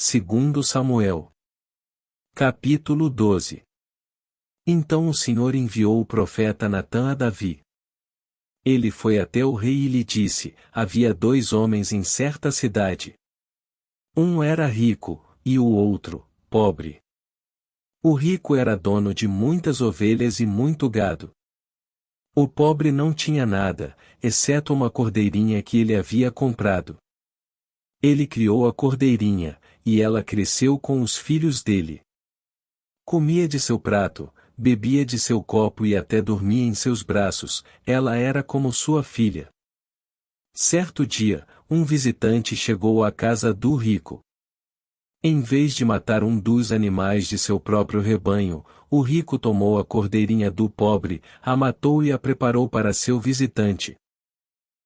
Segundo Samuel. Capítulo 12. Então o Senhor enviou o profeta Natã a Davi. Ele foi até o rei e lhe disse: havia 2 homens em certa cidade. Um era rico, e o outro, pobre. O rico era dono de muitas ovelhas e muito gado. O pobre não tinha nada, exceto uma cordeirinha que ele havia comprado. Ele criou a cordeirinha, e ela cresceu com os filhos dele. Comia de seu prato, bebia de seu copo e até dormia em seus braços, ela era como sua filha. Certo dia, um visitante chegou à casa do rico. Em vez de matar um dos animais de seu próprio rebanho, o rico tomou a cordeirinha do pobre, a matou e a preparou para seu visitante.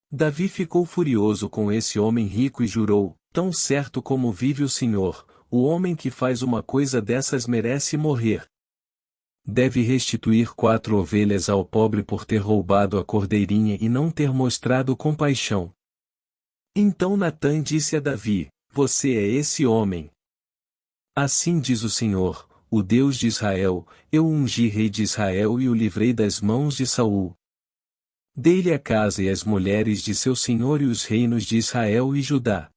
Davi ficou furioso com esse homem rico e jurou: tão certo como vive o Senhor, o homem que faz uma coisa dessas merece morrer. Deve restituir 4 ovelhas ao pobre por ter roubado a cordeirinha e não ter mostrado compaixão. Então Natã disse a Davi: você é esse homem. Assim diz o Senhor, o Deus de Israel: eu ungi rei de Israel e o livrei das mãos de Saul. Dei-lhe a casa e as mulheres de seu senhor e os reinos de Israel e Judá.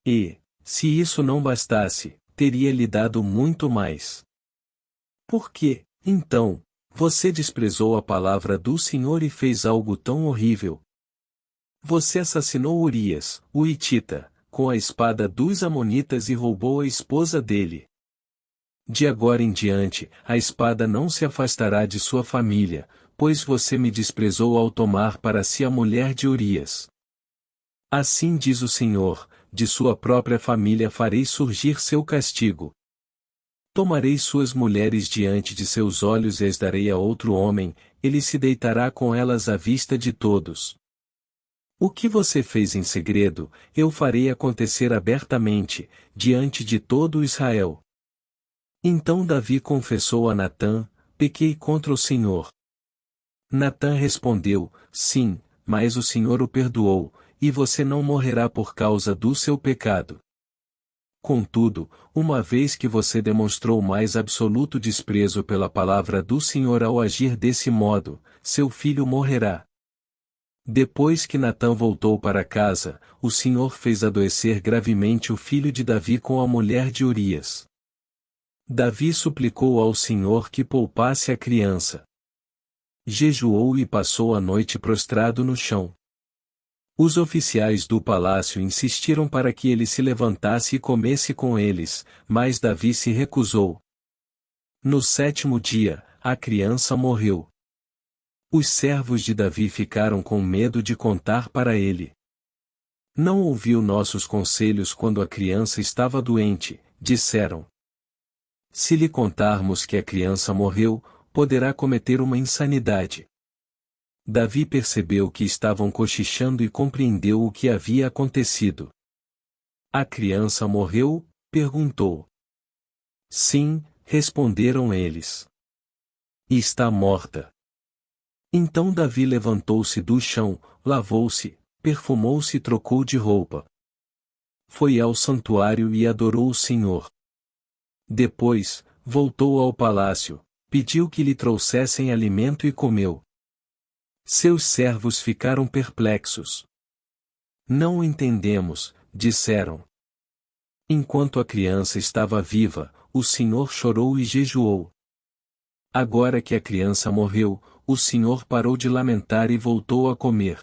E, se isso não bastasse, teria-lhe dado muito mais. Por que, então, você desprezou a palavra do Senhor e fez algo tão horrível? Você assassinou Urias, o hitita, com a espada dos amonitas e roubou a esposa dele. De agora em diante, a espada não se afastará de sua família, pois você me desprezou ao tomar para si a mulher de Urias. Assim diz o Senhor: de sua própria família farei surgir seu castigo. Tomarei suas mulheres diante de seus olhos e as darei a outro homem, ele se deitará com elas à vista de todos. O que você fez em segredo, eu farei acontecer abertamente, diante de todo Israel. Então Davi confessou a Natã: pequei contra o Senhor. Natã respondeu: sim, mas o Senhor o perdoou, e você não morrerá por causa do seu pecado. Contudo, uma vez que você demonstrou mais absoluto desprezo pela palavra do Senhor ao agir desse modo, seu filho morrerá. Depois que Natã voltou para casa, o Senhor fez adoecer gravemente o filho de Davi com a mulher de Urias. Davi suplicou ao Senhor que poupasse a criança. Jejuou e passou a noite prostrado no chão. Os oficiais do palácio insistiram para que ele se levantasse e comesse com eles, mas Davi se recusou. No 7º dia, a criança morreu. Os servos de Davi ficaram com medo de contar para ele. Não ouviu nossos conselhos quando a criança estava doente, disseram. Se lhe contarmos que a criança morreu, poderá cometer uma insanidade. Davi percebeu que estavam cochichando e compreendeu o que havia acontecido. A criança morreu? Perguntou. Sim, responderam eles. E está morta. Então Davi levantou-se do chão, lavou-se, perfumou-se e trocou de roupa. Foi ao santuário e adorou o Senhor. Depois, voltou ao palácio, pediu que lhe trouxessem alimento e comeu. Seus servos ficaram perplexos. Não o entendemos, disseram. Enquanto a criança estava viva, o Senhor chorou e jejuou. Agora que a criança morreu, o Senhor parou de lamentar e voltou a comer.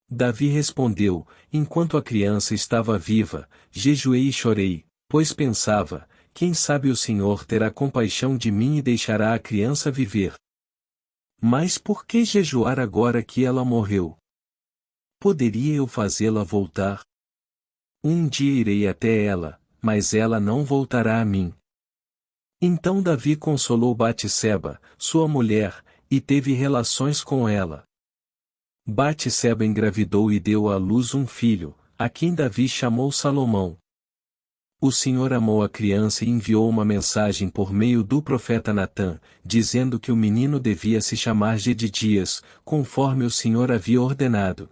Davi respondeu: enquanto a criança estava viva, jejuei e chorei, pois pensava: quem sabe o Senhor terá compaixão de mim e deixará a criança viver. Mas por que jejuar agora que ela morreu? Poderia eu fazê-la voltar? Um dia irei até ela, mas ela não voltará a mim. Então Davi consolou Batseba, sua mulher, e teve relações com ela. Batseba engravidou e deu à luz um filho, a quem Davi chamou Salomão. O Senhor amou a criança e enviou uma mensagem por meio do profeta Natã, dizendo que o menino devia se chamar Jedidias, conforme o Senhor havia ordenado.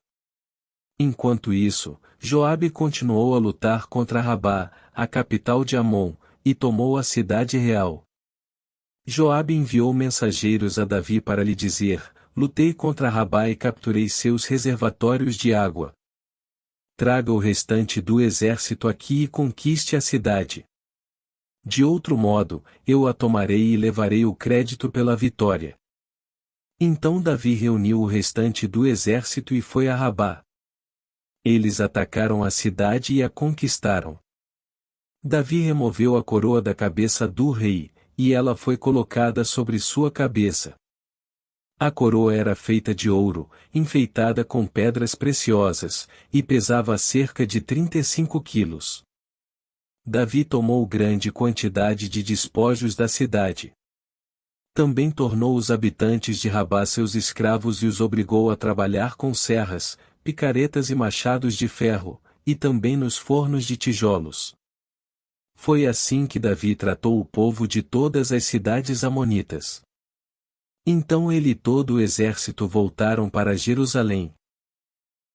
Enquanto isso, Joabe continuou a lutar contra Rabá, a capital de Amon, e tomou a cidade real. Joabe enviou mensageiros a Davi para lhe dizer: lutei contra Rabá e capturei seus reservatórios de água. Traga o restante do exército aqui e conquiste a cidade. De outro modo, eu a tomarei e levarei o crédito pela vitória. Então Davi reuniu o restante do exército e foi a Rabá. Eles atacaram a cidade e a conquistaram. Davi removeu a coroa da cabeça do rei, e ela foi colocada sobre sua cabeça. A coroa era feita de ouro, enfeitada com pedras preciosas, e pesava cerca de 35 quilos. Davi tomou grande quantidade de despojos da cidade. Também tornou os habitantes de Rabá seus escravos e os obrigou a trabalhar com serras, picaretas e machados de ferro, e também nos fornos de tijolos. Foi assim que Davi tratou o povo de todas as cidades amonitas. Então ele e todo o exército voltaram para Jerusalém.